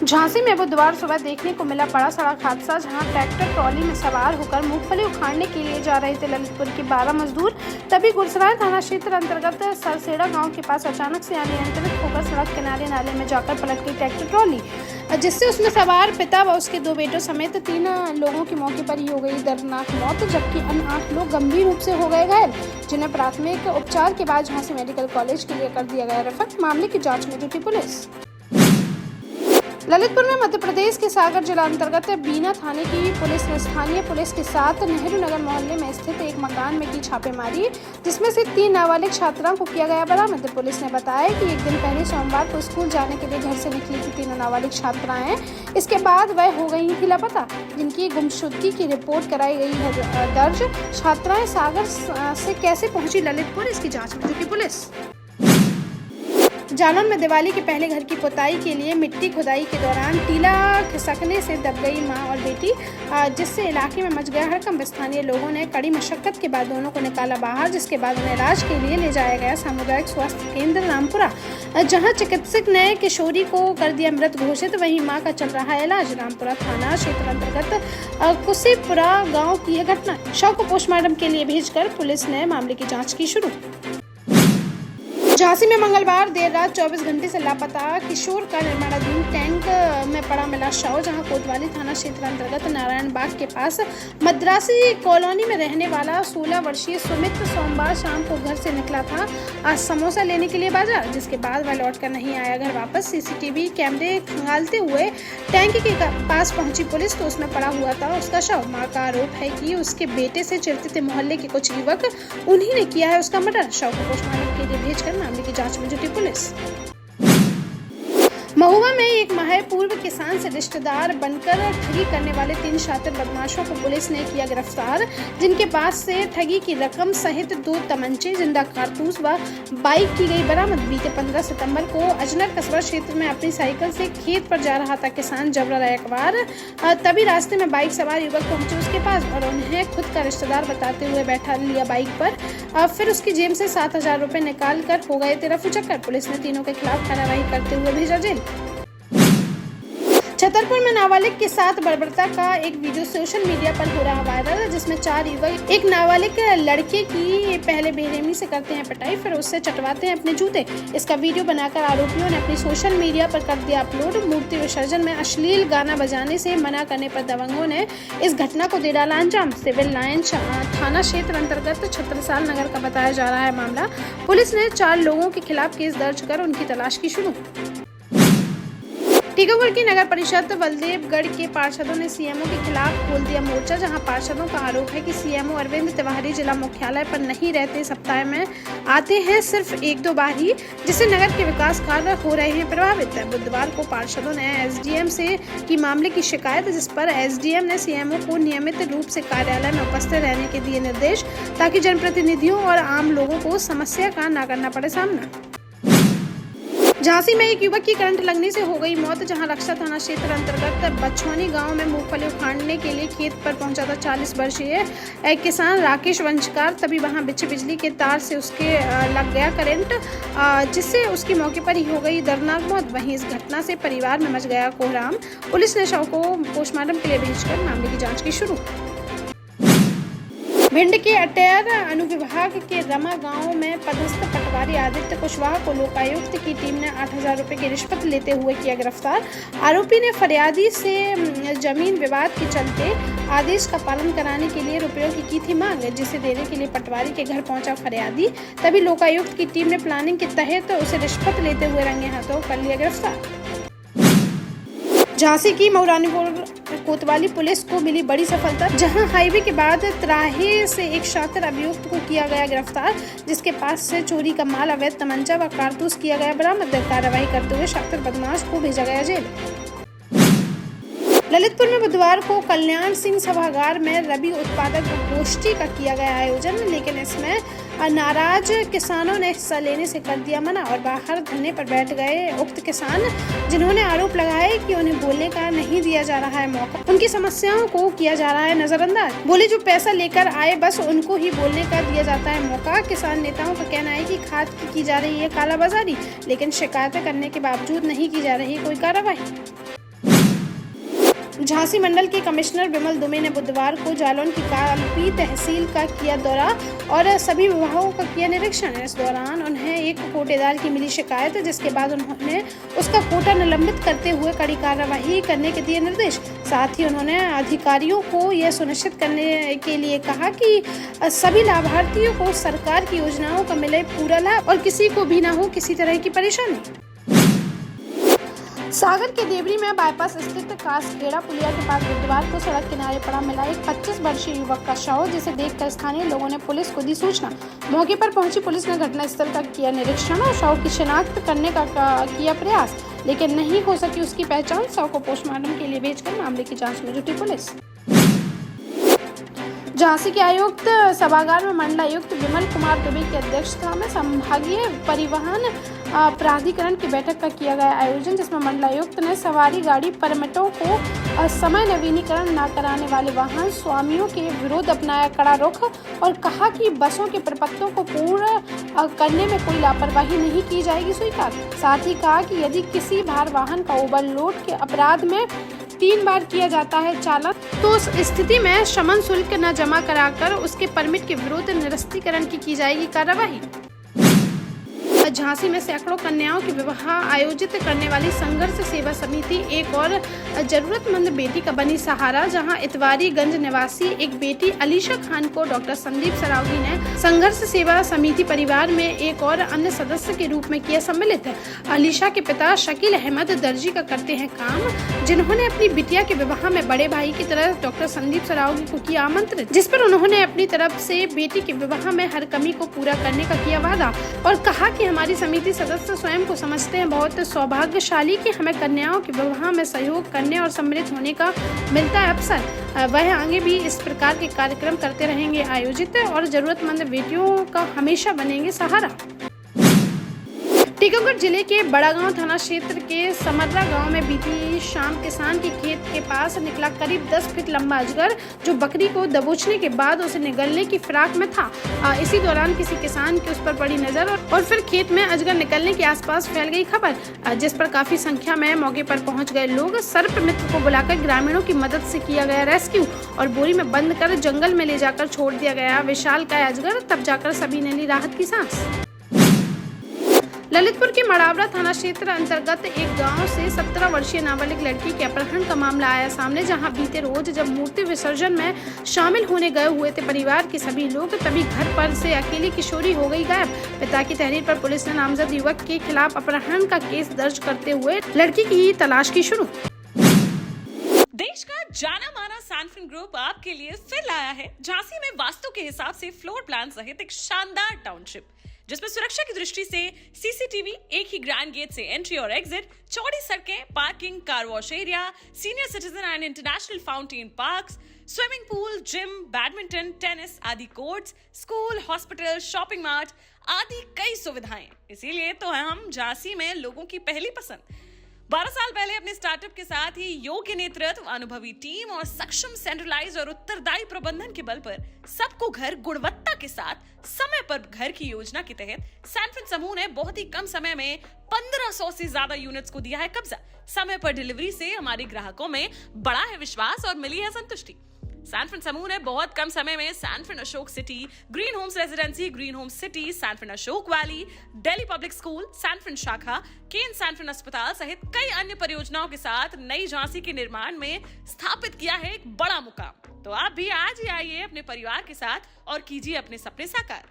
झांसी में बुधवार सुबह देखने को मिला बड़ा सड़क हादसा, जहां ट्रैक्टर ट्रॉली में सवार होकर मूंगफली उखाड़ने के लिए जा रहे थे ललितपुर के 12 मजदूर। तभी गुरसराय थाना क्षेत्र अंतर्गत सरसेड़ा गांव के पास अचानक से अनियंत्रित होकर सड़क किनारे नाले में जाकर पलट गई ट्रैक्टर ट्रॉली, जिससे उसमें सवार पिता व उसके 2 बेटों समेत 3 लोगों की मौके पर ही हो गई दर्दनाक मौत, जबकि अन्य 8 लोग गंभीर रूप से हो गए घायल, जिन्हें प्राथमिक उपचार के बाद झांसी मेडिकल कॉलेज के लिए कर दिया गया रेफर। मामले की जाँच में जुटी पुलिस। ललितपुर में मध्य प्रदेश के सागर जिला अंतर्गत बीना थाने की पुलिस ने स्थानीय पुलिस के साथ नेहरू नगर मोहल्ले में स्थित एक मकान में की छापेमारी, जिसमें से 3 नाबालिग छात्राओं को किया गया बरामद। पुलिस ने बताया कि एक दिन पहले सोमवार को स्कूल जाने के लिए घर से निकली थी 3 नाबालिग छात्राएं। इसके बाद वह हो गई थी लापता, जिनकी गुमशुदगी की रिपोर्ट कराई गई है दर्ज। छात्राएं सागर से कैसे पहुंची ललितपुर, इसकी जाँच में जुटी पुलिस। जालौन में दिवाली के पहले घर की पुताई के लिए मिट्टी खुदाई के दौरान टीला खिसकने से दब गई मां और बेटी, जिससे इलाके में मच गया हड़कंप। स्थानीय लोगों ने कड़ी मशक्कत के बाद दोनों को निकाला बाहर, जिसके बाद उन्हें इलाज के लिए ले जाया गया सामुदायिक स्वास्थ्य केंद्र रामपुरा, जहां चिकित्सक ने किशोरी को कर दिया मृत घोषित। वहीं मां का चल रहा है इलाज। रामपुरा थाना क्षेत्र अंतर्गत कुसीपुरा गाँव की यह घटना। शव को पोस्टमार्टम के लिए भेजकर पुलिस ने मामले की जाँच की शुरू। झांसी में मंगलवार देर रात 24 घंटे से लापता किशोर का निर्माणाधीन टैंक में पड़ा मिला शव, जहां कोतवाली थाना क्षेत्र अंतर्गत नारायण बाग के पास मद्रासी कॉलोनी में रहने वाला 16 वर्षीय सुमित सोमवार शाम को घर से निकला था आज समोसा लेने के लिए बाजार, जिसके बाद वह लौटकर नहीं आया घर वापस। सीसीटीवी कैमरे खंगालते हुए टैंक के पास पहुंची पुलिस तो उसमें पड़ा हुआ था उसका शव। मां का आरोप है कि उसके बेटे से चिढ़ते थे मोहल्ले के कुछ युवक, उन्हीं ने किया है उसका मर्डर। शव को पोस्टमार्टम के लिए भेजकर मामले की जांच में जुटी पुलिस। महुआ में एक माह पूर्व किसान से रिश्तेदार बनकर ठगी करने वाले 3 शातिर बदमाशों को पुलिस ने किया गिरफ्तार, जिनके पास से ठगी की रकम सहित 2 तमंचे, जिंदा कारतूस व बाइक की गई बरामद। बीते 15 सितंबर को अजनर कस्बा क्षेत्र में अपनी साइकिल से खेत पर जा रहा था किसान जबरा रैकवार। तभी रास्ते में बाइक सवार युवक पहुंचे उसके पास और उन्हें खुद का रिश्तेदार बताते हुए बैठा लिया बाइक पर। फिर उसकी जेब से 7,000 रुपए निकाल कर हो गए तेरा फुचक्कर। पुलिस ने तीनों के खिलाफ कार्रवाई करते हुए भेजा जेल। छतरपुर में नाबालिग के साथ बर्बरता का एक वीडियो सोशल मीडिया पर हो रहा वायरल, जिसमें 4 युवक एक नाबालिग लड़के की पहले बेरहमी से करते हैं पिटाई, फिर उससे चटवाते हैं अपने जूते। इसका वीडियो बनाकर आरोपियों ने अपनी सोशल मीडिया पर कर दिया अपलोड। मूर्ति विसर्जन में अश्लील गाना बजाने से मना करने पर दबंगों ने इस घटना को दे डाला अंजाम। सिविल लाइन थाना क्षेत्र अंतर्गत छत्रसाल नगर का बताया जा रहा है मामला। पुलिस ने 4 लोगों के खिलाफ केस दर्ज कर उनकी तलाश की शुरू। टीकमगढ़ की नगर परिषद बलदेवगढ़ के पार्षदों ने सीएमओ के खिलाफ खोल दिया मोर्चा, जहां पार्षदों का आरोप है कि सीएमओ अरविंद तिवारी जिला मुख्यालय पर नहीं रहते, सप्ताह में आते हैं सिर्फ 1-2 बार ही, जिससे नगर के विकास कार्य हो रहे हैं प्रभावित। बुधवार को पार्षदों ने एसडीएम से की मामले की शिकायत, जिस पर एसडीएम ने सीएमओ को नियमित रूप से कार्यालय में उपस्थित रहने के दिए निर्देश, ताकि जनप्रतिनिधियों और आम लोगों को समस्या का न करना पड़े सामना। झांसी में एक युवक की करंट लगने से हो गई मौत, जहां रक्षा थाना क्षेत्र अंतर्गत बछौनी गांव में मूंगफली उखाड़ने के लिए खेत पर पहुंचा था 40 वर्षीय एक किसान राकेश वंशकार। तभी वहां बिजली के तार से उसके लग गया करंट, जिससे उसकी मौके पर ही हो गई दर्दनाक मौत। वहीं इस घटना से परिवार में मच गया कोहराम। पुलिस ने शव को पोस्टमार्टम के लिए भेजकर मामले की जाँच की शुरू। भिंड के अटेर अनुविभाग के रमा गांव में पदस्थ पटवारी आदित्य कुशवाहा को लोकायुक्त की टीम ने 8,000 रुपए की रिश्वत लेते हुए किया गिरफ्तार। आरोपी ने फरियादी से जमीन विवाद के चलते आदेश का पालन कराने के लिए रुपयों की थी मांग, जिसे देने के लिए पटवारी के घर पहुंचा फरियादी। तभी लोकायुक्त की टीम ने प्लानिंग के तहत उसे रिश्वत लेते हुए रंगे हाथों कर लिया गिरफ्तार। झांसी की मऊरानीपुर कोतवाली पुलिस को मिली बड़ी सफलता, जहां हाईवे के बाद त्राहे से एक शातिर अभियुक्त को किया गया गिरफ्तार, जिसके पास से चोरी का माल, अवैध तमंचा व कारतूस किया गया बरामद। कार्रवाई करते हुए शातिर बदमाश को भेजा गया जेल। ललितपुर में बुधवार को कल्याण सिंह सभागार में रबी उत्पादक गोष्ठी का किया गया आयोजन, लेकिन इसमें नाराज किसानों ने हिस्सा लेने से कर दिया मना और बाहर धरने पर बैठ गए उक्त किसान, जिन्होंने आरोप लगाया कि उन्हें बोलने का नहीं दिया जा रहा है मौका, उनकी समस्याओं को किया जा रहा है नजरअंदाज। बोले जो पैसा लेकर आए बस उनको ही बोलने का दिया जाता है मौका। किसान नेताओं का कहना है कि खाद की जा रही है कालाबाजारी, लेकिन शिकायतें करने के बावजूद नहीं की जा रही कोई कार्रवाई। झांसी मंडल के कमिश्नर विमल दुबे ने बुधवार को जालौन की कालपी तहसील का किया दौरा और सभी विभागों का किया निरीक्षण। इस दौरान उन्हें एक कोटेदार की मिली शिकायत, जिसके बाद उन्होंने उसका कोटा निलंबित करते हुए कड़ी कार्रवाई करने के दिए निर्देश। साथ ही उन्होंने अधिकारियों को यह सुनिश्चित करने के लिए कहा कि सभी लाभार्थियों को सरकार की योजनाओं का मिले पूरा लाभ और किसी को भी ना हो किसी तरह की परेशानी। सागर के देवरी में बाईपास स्थित कासखेड़ा पुलिया के पास बुधवार को सड़क किनारे पड़ा मिला एक 25 वर्षीय युवक का शव, जिसे देखकर स्थानीय लोगों ने पुलिस को दी सूचना। मौके पर पहुंची पुलिस ने घटनास्थल का किया निरीक्षण और शव की शिनाख्त करने का किया प्रयास, लेकिन नहीं हो सकी उसकी पहचान। शव को पोस्टमार्टम के लिए भेजकर मामले की जांच में जुटी पुलिस। झांसी के आयुक्त सभागार में मंडलायुक्त विमल कुमार दुबे की अध्यक्षता में संभागीय परिवहन प्राधिकरण की बैठक का किया गया आयोजन, जिसमें मंडलायुक्त ने सवारी गाड़ी परमिटों को समय नवीनीकरण न कराने वाले वाहन स्वामियों के विरुद्ध अपनाया कड़ा रुख और कहा कि बसों के प्रपत्रों को पूर्ण करने में कोई लापरवाही नहीं की जाएगी स्वीकार। साथ ही कहा कि यदि किसी भार वाहन का ओवरलोड के अपराध में 3 बार किया जाता है चालान, तो उस स्थिति में शमन शुल्क न जमा कराकर उसके परमिट के विरुद्ध निरस्तीकरण की जाएगी कार्रवाई। झांसी में सैकड़ों कन्याओं के विवाह आयोजित करने वाली संघर्ष सेवा समिति एक और जरूरतमंद बेटी का बनी सहारा, जहां इतवारीगंज निवासी एक बेटी अलीशा खान को डॉक्टर संदीप सरावगी ने संघर्ष सेवा समिति परिवार में एक और अन्य सदस्य के रूप में किया सम्मिलित है। अलीशा के पिता शकील अहमद दर्जी का करते हैं काम, जिन्होंने अपनी बिटिया के विवाह में बड़े भाई की तरह डॉक्टर संदीप सरावगी को किया आमंत्रित, जिस पर उन्होंने अपनी तरफ से बेटी के विवाह में हर कमी को पूरा करने का किया वादा और कहा कि हमारी समिति सदस्य स्वयं को समझते हैं बहुत सौभाग्यशाली कि हमें कन्याओं के विवाह में सहयोग करने और सम्मिलित होने का मिलता है अवसर। वह आगे भी इस प्रकार के कार्यक्रम करते रहेंगे आयोजित और जरूरतमंद बेटियों का हमेशा बनेंगे सहारा। टीकमगढ़ जिले के बड़ागांव थाना क्षेत्र के समर्रा गांव में बीती शाम किसान के खेत के पास निकला करीब 10 फीट लंबा अजगर, जो बकरी को दबोचने के बाद उसे निगलने की फिराक में था। इसी दौरान किसी किसान की उस पर पड़ी नजर और फिर खेत में अजगर निकलने के आसपास फैल गई खबर, जिस पर काफी संख्या में मौके पर पहुंच गए लोग। सर्प मित्र को बुलाकर ग्रामीणों की मदद से किया गया रेस्क्यू और बोरी में बंद कर जंगल में ले जाकर छोड़ दिया गया विशालकाय अजगर। तब जाकर सभी ने ली राहत की सांस। ललितपुर के मड़ावरा थाना क्षेत्र अंतर्गत एक गांव से 17 वर्षीय नाबालिग लड़की के अपहरण का मामला आया सामने, जहां बीते रोज जब मूर्ति विसर्जन में शामिल होने गए हुए थे परिवार के सभी लोग, तभी घर पर से अकेली किशोरी हो गई गायब। पिता की तहरीर पर पुलिस ने नामजद युवक के खिलाफ अपहरण का केस दर्ज करते हुए लड़की की तलाश की शुरू। देश का जाना माना सैनफिन ग्रुप आपके लिए फिर लाया है झांसी में वास्तु के हिसाब से फ्लोर प्लान सहित एक शानदार टाउनशिप, जिसमें सुरक्षा की दृष्टि से सीसीटीवी, एक ही ग्रैंड गेट से एंट्री और एग्जिट, चौड़ी सड़कें, parking, car wash area, senior citizen and international fountain parks, swimming pool, gym, badminton, tennis आदि courts, school, hospital, shopping mart आदि कई सुविधाएं। इसीलिए तो हम झांसी में लोगों की पहली पसंद। 12 साल पहले अपने स्टार्टअप के साथ ही योग्य नेतृत्व, अनुभवी टीम और सक्षम सेंट्रलाइज और उत्तरदायी प्रबंधन के बल पर सबको घर गुणवत्ता के साथ समय पर घर की योजना के तहत सैनफिन समूह ने बहुत ही कम समय में 1500 से ज्यादा यूनिट्स को दिया है कब्जा। समय पर डिलीवरी से हमारे ग्राहकों में बड़ा है विश्वास और मिली है संतुष्टि। सैनफिन समूह ने बहुत कम समय में Sanfin Ashok city, green homes residency, green homes city, Sanfin Ashok valley, Delhi public school, Sanfin शाखा, केन सैनफिन अस्पताल सहित कई अन्य परियोजनाओं के साथ नई झांसी के निर्माण में स्थापित किया है एक बड़ा मुकाम। तो आप भी आज ही आइए अपने परिवार के साथ और कीजिए अपने सपने साकार।